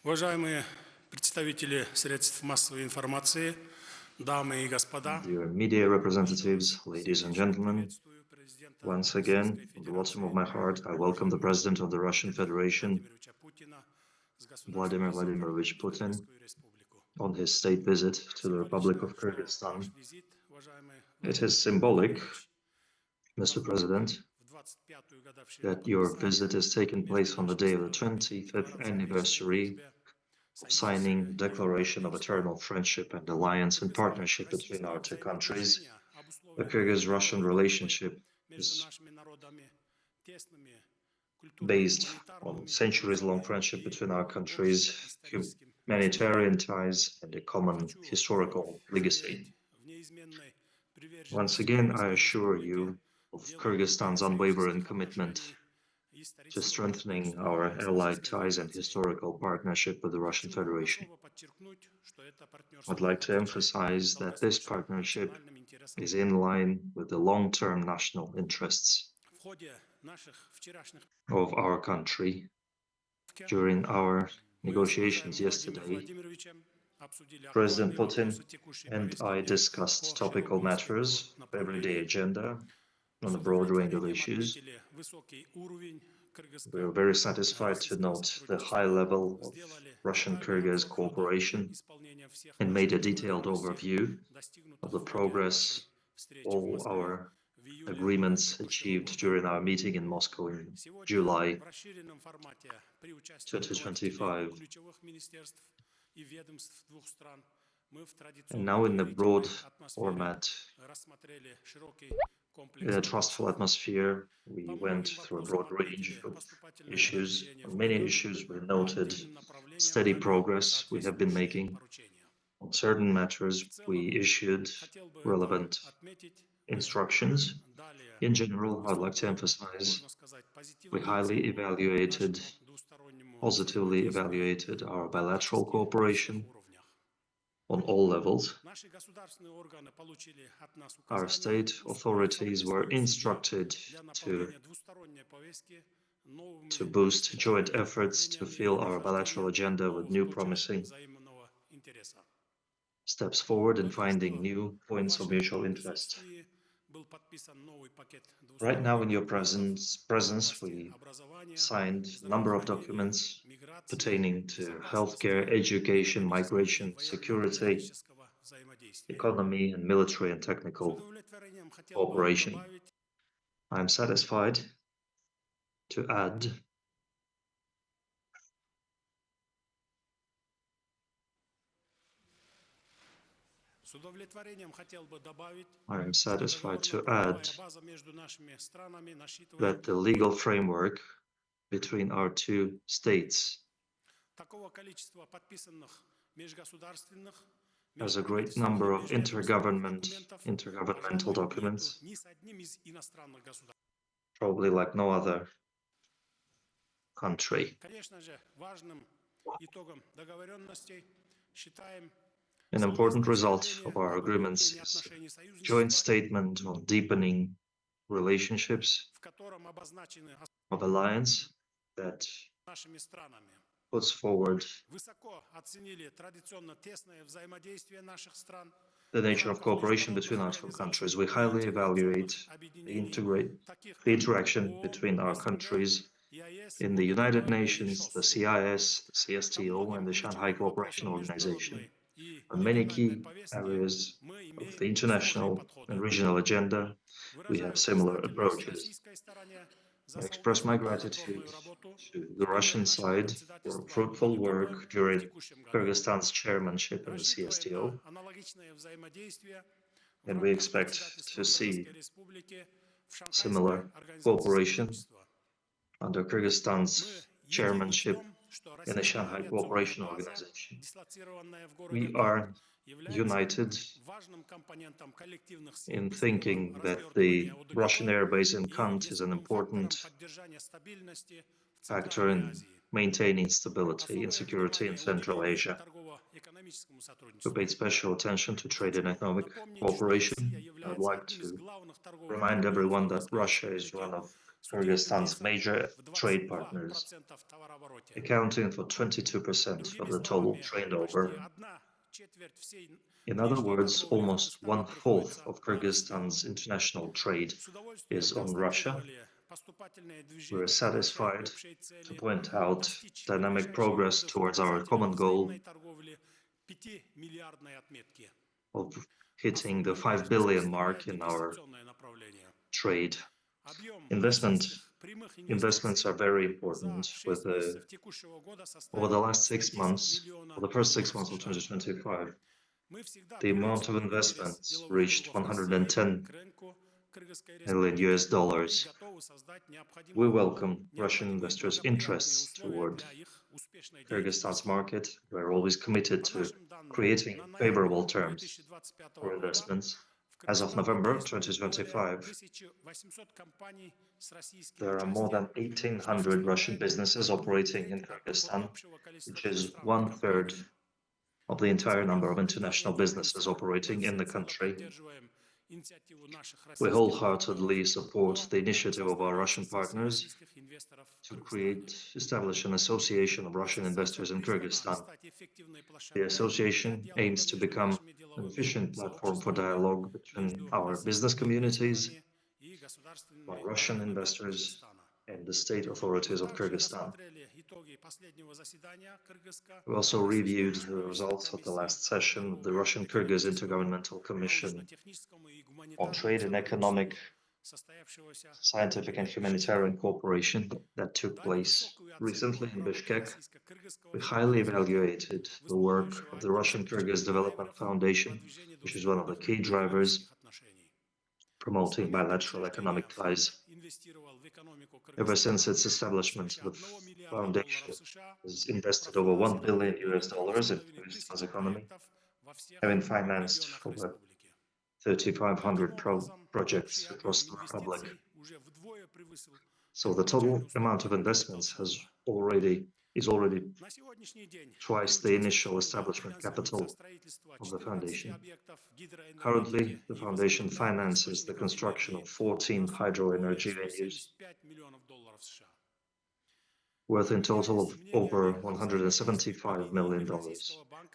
Уважаемые представители средств массовой информации, дамы и господа, Dear media representatives, ladies and gentlemen, once again, from the bottom of my heart, I welcome the President of the Russian Federation, Vladimir Vladimirovich Putin, on his state visit to the Republic of Kyrgyzstan. It is symbolic, Mr. President, that your visit is taking place on the day of the 25th anniversary of signing the Declaration of Eternal Friendship and Alliance and Partnership between our two countries. The Kyrgyz-Russian relationship is based on centuries-long friendship between our countries, humanitarian ties, and a common historical legacy. Once again, I assure you of Kyrgyzstan's unwavering commitment to strengthening our allied ties and historical partnership with the Russian Federation. I'd like to emphasize that this partnership is in line with the long-term national interests of our country. During our negotiations yesterday, President Putin and I discussed topical matters of everyday agenda on a broad range of issues. We are very satisfied to note the high level of Russian-Kyrgyz cooperation and made a detailed overview of the progress all our agreements achieved during our meeting in Moscow in July 2025. And now in the broad format, in a trustful atmosphere, we went through a broad range of issues. On many issues, we noted steady progress we have been making. On certain matters, we issued relevant instructions. In general, I'd like to emphasize we positively evaluated our bilateral cooperation on all levels. Our state authorities were instructed to boost joint efforts to fill our bilateral agenda with new promising steps forward in finding new points of mutual interest. Right now, in your presence, we signed a number of documents pertaining to healthcare, education, migration, security, economy, and military and technical cooperation. I am satisfied to add that the legal framework between our two states has a great number of intergovernmental documents, probably like no other country. An important result of our agreements is a joint statement on deepening relationships of alliance that puts forward the nature of cooperation between our two countries. We highly evaluate the interaction between our countries in the United Nations, the CIS, the CSTO, and the Shanghai Cooperation Organization. On many key areas of the international and regional agenda, we have similar approaches. I express my gratitude to the Russian side for fruitful work during Kyrgyzstan's chairmanship in the CSTO, and we expect to see similar cooperation under Kyrgyzstan's chairmanship in the Shanghai Cooperation Organization. We are united in thinking that the Russian airbase in Kant is an important factor in maintaining stability and security in Central Asia. We paid special attention to trade and economic cooperation. I'd like to remind everyone that Russia is one of Kyrgyzstan's major trade partners, accounting for 22% of the total turnover. In other words, almost 1/4 of Kyrgyzstan's international trade is on Russia. We're satisfied to point out dynamic progress towards our common goal of hitting the 5 billion mark in our trade. Investments are very important. Over the last 6 months, or the first 6 months of 2025, the amount of investments reached $110 million. We welcome Russian investors' interests toward Kyrgyzstan's market. We're always committed to creating favorable terms for investments. As of November 2025, there are more than 1,800 Russian businesses operating in Kyrgyzstan, which is 1/3 of the entire number of international businesses operating in the country. We wholeheartedly support the initiative of our Russian partners to establish an association of Russian investors in Kyrgyzstan. The association aims to become an efficient platform for dialogue between our business communities, our Russian investors, and the state authorities of Kyrgyzstan. We also reviewed the results of the last session of the Russian-Kyrgyz Intergovernmental Commission on Trade and Economic, Scientific and Humanitarian Cooperation that took place recently in Bishkek. We highly evaluated the work of the Russian-Kyrgyz Development Foundation, which is one of the key drivers promoting bilateral economic ties. Ever since its establishment, the foundation has invested over $1 billion in Kyrgyzstan's economy, having financed over 3,500 projects across the Republic. So the total amount of investments is already twice the initial establishment capital of the foundation. Currently, the foundation finances the construction of 14 hydroenergy venues, worth in total of over $175 million.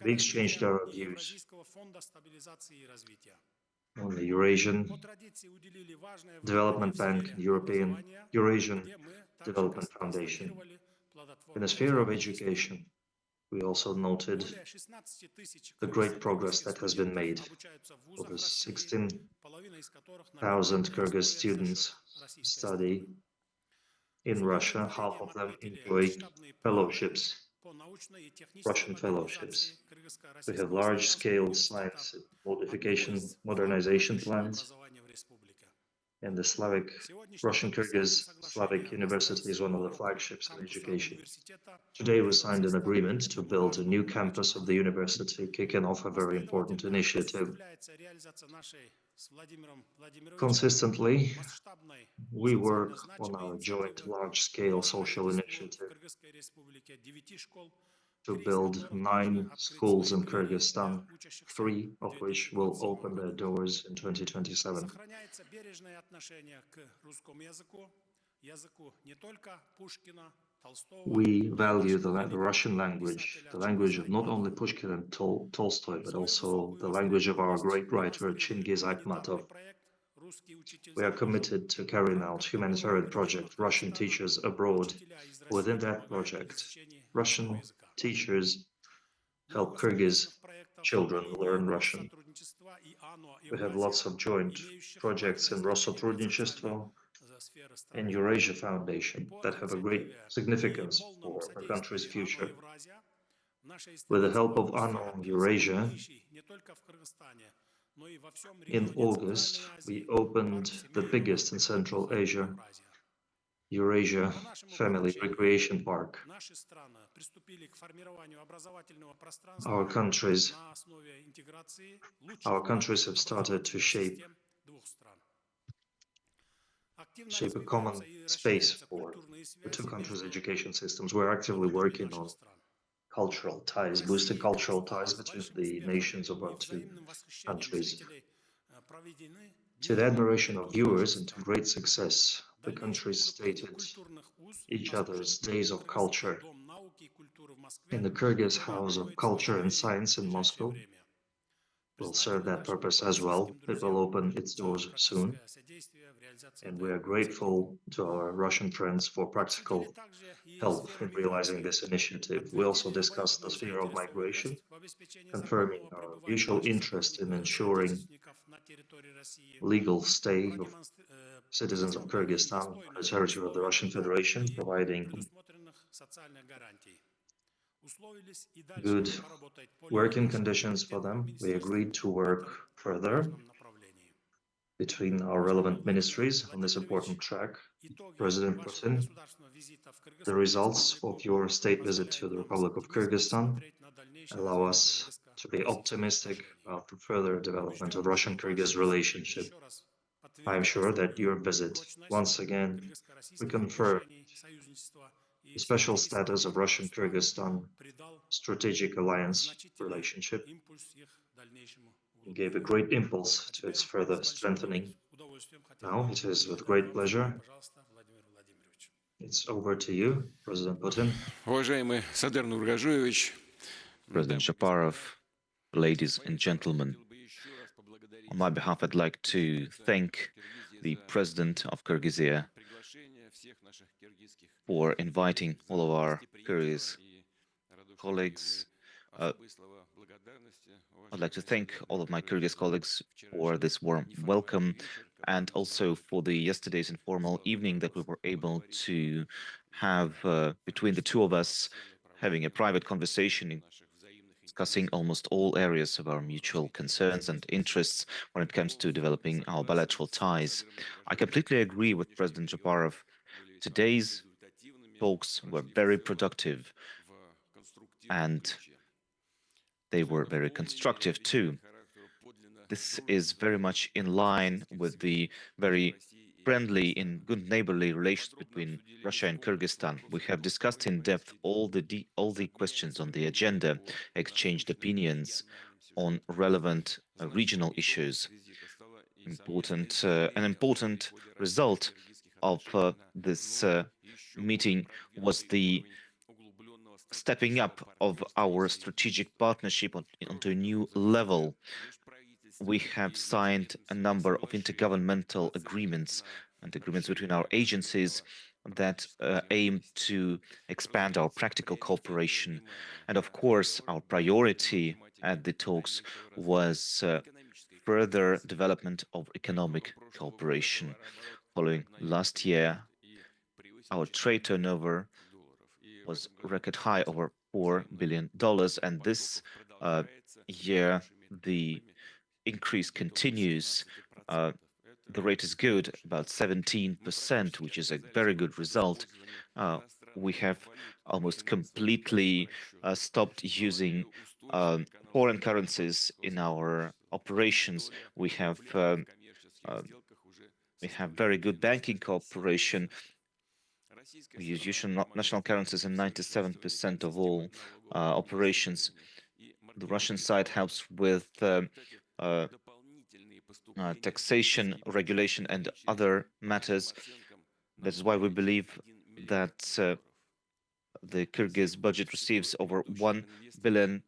We exchanged our views on the Eurasian Development Bank, Eurasian Development Foundation. In the sphere of education, we also noted the great progress that has been made. Over 16,000 Kyrgyz students study in Russia. Half of them enjoy fellowships, Russian fellowships. We have large-scale science modernization plans, and the Russian-Kyrgyz Slavic University is one of the flagships in education. Today we signed an agreement to build a new campus of the university, kicking off a very important initiative. Consistently, we work on our joint large-scale social initiative to build 9 schools in Kyrgyzstan, 3 of which will open their doors in 2027. We value the Russian language, the language of not only Pushkin and Tolstoy, but also the language of our great writer Kyrgyz Aytmatov. We are committed to carrying out humanitarian project Russian Teachers Abroad. Within that project, Russian teachers help Kyrgyz children learn Russian. We have lots of joint projects in Rosotrudnichestvo and Eurasia Foundation that have a great significance for the country's future. With the help of ANO Eurasia, in August, we opened the biggest in Central Asia, Eurasia Family Recreation Park. Our countries have started to shape a common space for the 2 countries' education systems. We're actively working on cultural ties, boosting cultural ties between the nations of our 2 countries. To the admiration of viewers and to great success, The countries stated each other's days of culture. In the Kyrgyz House of Culture and Science in Moscow will serve that purpose as well. It will open its doors soon, and we are grateful to our Russian friends for practical help in realizing this initiative. We also discussed the sphere of migration, confirming our mutual interest in ensuring legal stay of citizens of Kyrgyzstan on the territory of the Russian Federation, providing good working conditions for them. We agreed to work further between our relevant ministries on this important track. President Putin, the results of your state visit to the Republic of Kyrgyzstan allow us to be optimistic about the further development of Russian-Kyrgyz relationship. I am sure that your visit once again reconfirmed the special status of Russian-Kyrgyzstan strategic alliance relationship and gave a great impulse to its further strengthening. Now it is with great pleasure. It's over to you, President Putin. President Japarov, ladies and gentlemen, on my behalf, I'd like to thank the President of Kyrgyzstan for inviting all of our Kyrgyz colleagues. I'd like to thank all of my Kyrgyz colleagues for this warm welcome and also for the yesterday's informal evening that we were able to have between the two of us, having a private conversation discussing almost all areas of our mutual concerns and interests when it comes to developing our bilateral ties. I completely agree with President Japarov. Today's talks were very productive and they were very constructive too. This is very much in line with the very friendly and good neighborly relations between Russia and Kyrgyzstan. We have discussed in depth all the questions on the agenda, exchanged opinions on relevant regional issues. An important result of this meeting was the stepping up of our strategic partnership onto a new level. We have signed a number of intergovernmental agreements and agreements between our agencies that aim to expand our practical cooperation. And of course, our priority at the talks was further development of economic cooperation. Following last year, our trade turnover was record high, over $4 billion, and this year the increase continues. The rate is good, about 17%, which is a very good result. We have almost completely stopped using foreign currencies in our operations. We have very good banking cooperation. We use usual national currencies in 97% of all operations. The Russian side helps with taxation, regulation, and other matters. That is why we believe that the Kyrgyz budget receives over $1 billion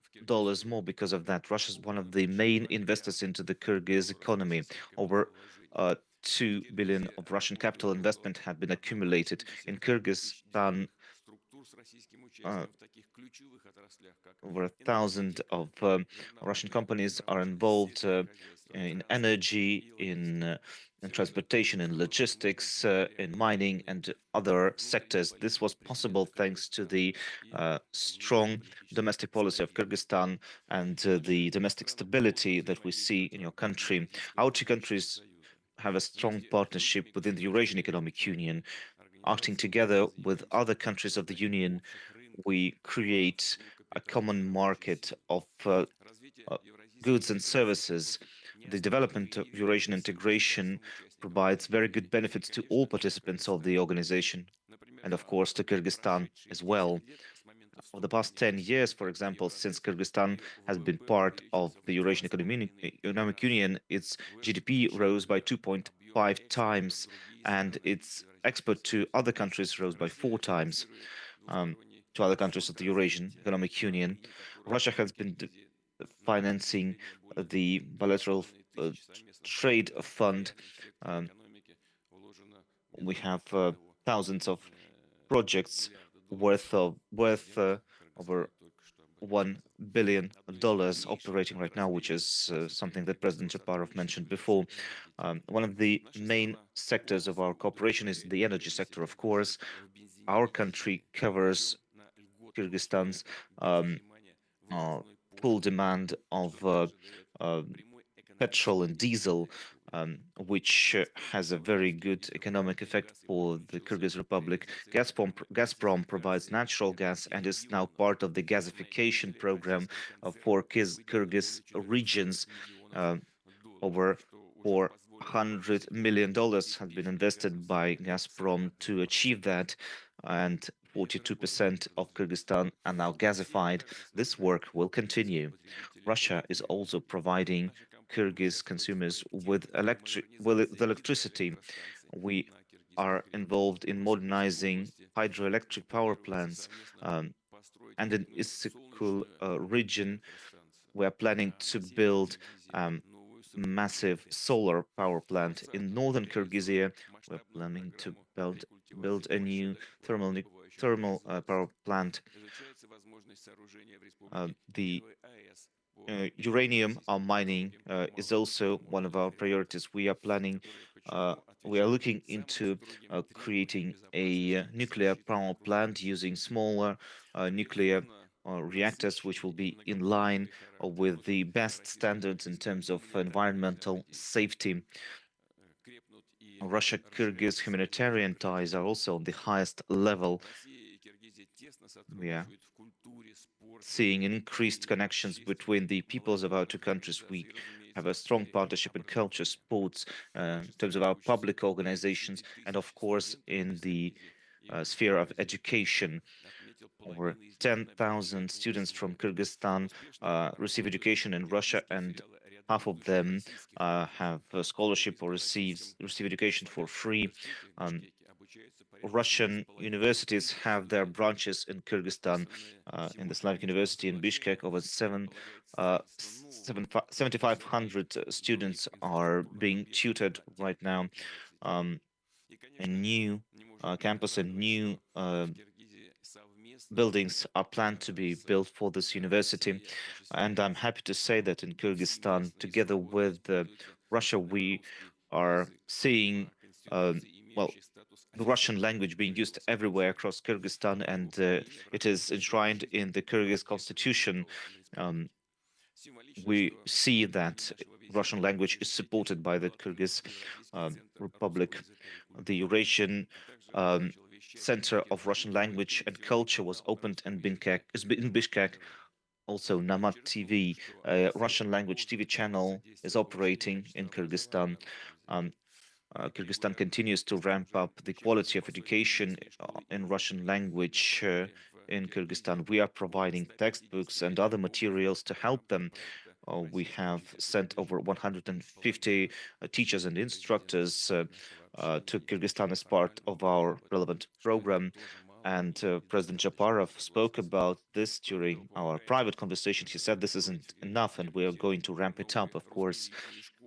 more because of that. Russia is one of the main investors into the Kyrgyz economy. Over 2 billion of Russian capital investment have been accumulated in Kyrgyzstan. Over 1,000 of Russian companies are involved in energy, in transportation, in logistics, in mining, and other sectors. This was possible thanks to the strong domestic policy of Kyrgyzstan and the domestic stability that we see in your country. Our two countries have a strong partnership within the Eurasian Economic Union. Acting together with other countries of the Union, we create a common market of goods and services. The development of Eurasian integration provides very good benefits to all participants of the organization, and of course to Kyrgyzstan as well. For the past 10 years, for example, since Kyrgyzstan has been part of the Eurasian Economic Union, its GDP rose by 5 times, and its export to other countries rose by 4 times, to other countries of the Eurasian Economic Union. Russia has been financing the bilateral trade fund. Um, we have thousands of projects worth over $1 billion operating right now, which is something that President Japarov mentioned before. One of the main sectors of our cooperation is the energy sector, of course. Our country covers Kyrgyzstan's um, uh, full demand of uh, petrol and diesel, which has a very good economic effect for the Kyrgyz Republic. Gazprom provides natural gas and is now part of the gasification program for Kyrgyz regions. Uh, Over $400 million has been invested by Gazprom to achieve that, and 42% of Kyrgyzstan are now gasified. This work will continue. Russia is also providing Kyrgyz consumers with electricity. We are involved in modernizing hydroelectric power plants, and in Issyk region, we are planning to build massive solar power plant. In northern Kyrgyzstan, we're planning to build a new thermal power plant. The uranium mining is also one of our priorities. We are looking into creating a nuclear power plant using smaller nuclear reactors, which will be in line with the best standards in terms of environmental safety. Russia-Kyrgyz humanitarian ties are also on the highest level. We are seeing increased connections between the peoples of our two countries. We have a strong partnership in culture, sports, in terms of our public organizations, and of course in the sphere of education. Over 10,000 students from Kyrgyzstan receive education in Russia, and half of them have a scholarship or receive education for free. Um, Russian universities have their branches in Kyrgyzstan. In the Slavic University in Bishkek, over 7,500 students are being tutored right now. A new campus and new buildings are planned to be built for this university. And I'm happy to say that in Kyrgyzstan, together with Russia, we are seeing, well, the Russian language being used everywhere across Kyrgyzstan, and it is enshrined in the Kyrgyz constitution. Um, we see that Russian language is supported by the Kyrgyz Republic. The Eurasian Center of Russian Language and Culture was opened in Bishkek. Also, Namat TV, a Russian language TV channel, is operating in Kyrgyzstan. Um, Kyrgyzstan continues to ramp up the quality of education in Russian language in Kyrgyzstan. We are providing textbooks and other materials to help them. We have sent over 150 teachers and instructors to Kyrgyzstan as part of our relevant program. And President Japarov spoke about this during our private conversation. He said this isn't enough, and we are going to ramp it up, of course.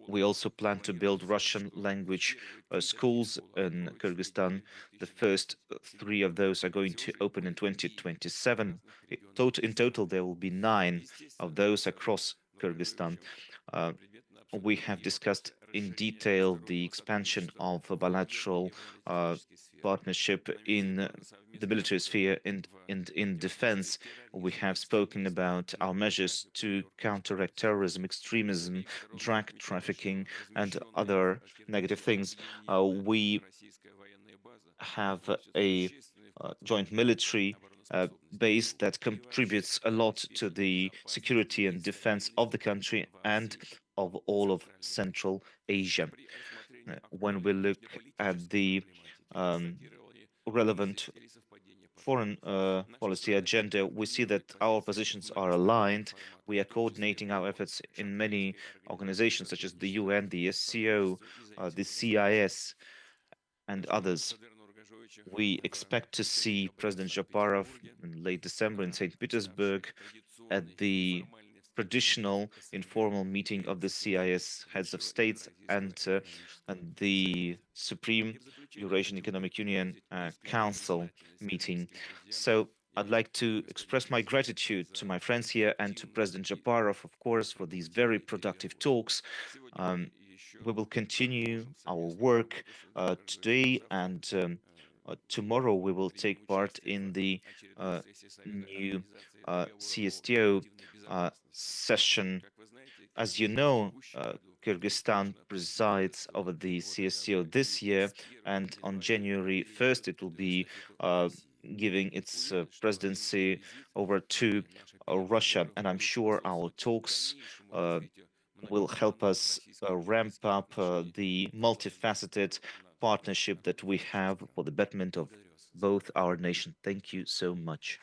We also plan to build Russian language schools in Kyrgyzstan. The first three of those are going to open in 2027. In total, there will be 9 of those across Kyrgyzstan. Uh, we have discussed in detail the expansion of a bilateral partnership in the military sphere and in defense. We have spoken about our measures to counteract terrorism, extremism, drug trafficking, and other negative things. We have a joint military base that contributes a lot to the security and defense of the country and of all of Central Asia. When we look at the relevant foreign policy agenda, we see that our positions are aligned. We are coordinating our efforts in many organizations such as the UN, the SCO, the CIS, and others. We expect to see President Japarov in late December in St. Petersburg at the traditional informal meeting of the CIS heads of states and the Supreme Eurasian Economic Union Council meeting. So I'd like to express my gratitude to my friends here and to President Japarov, of course, for these very productive talks. Um, we will continue our work today and tomorrow. We will take part in the new CSTO session. As you know, Kyrgyzstan presides over the CSTO this year, and on January 1st, it will be giving its presidency over to Russia. And I'm sure our talks will help us ramp up the multifaceted partnership that we have for the betterment of both our nation. Thank you so much.